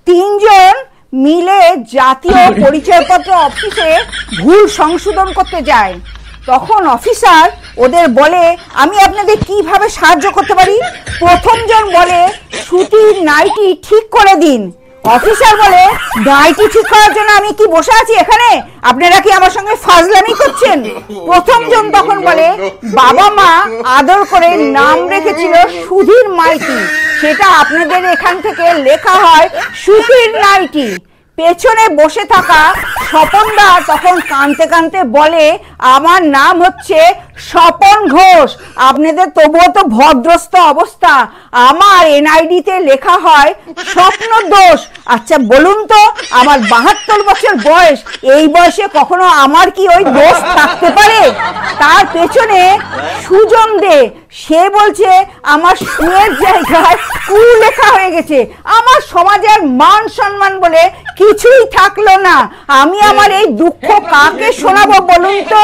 তিনজন মিলে জাতীয় পরিচয়পত্র অফিসে ভুল সংশোধন করতে যায়। তখন অফিসার ওদের বলে, আমি আপনাদের কিভাবে সাহায্য করতে পারি? প্রথম জন বলে, সুতির নাইটি ঠিক করে দিন। অফিসার বলে, নাইটি ঠিক করার জন্য আমি কি বসে আছি এখানে? আপনারা কি আমার সঙ্গে ফাজলামি করছেন? প্রথম জন তখন বলে, বাবা মা আদর করে নাম রেখেছিল সুধীর মাইতি, সেটা আপনাদের এখান থেকে লেখা হয় সুতির নাইটি। পেছনে বসে থাকা স্বপনদা তখন কাঁদতে কাঁদতে বলে, আমার নাম হচ্ছে স্বপন ঘোষ, আপনাদের তবুও তো ভদ্রস্থ অবস্থা, আমার এনআইডিতে লেখা হয় স্বপ্ন দোষ। আচ্ছা বলুন তো, আমার 72 বছর বয়স, এই বয়সে কখনো আমার কি ওই দোষ থাকতে পারে? তার পেছনে সুজন দে, সে বলছে, আমার সুয়ের জায়গায় কু লেখা হয়ে গেছে, আমার সমাজের মান সম্মান বলে কিছুই থাকলো না, আমি আমার এই দুঃখ কাকে শোনাবো বলুন তো?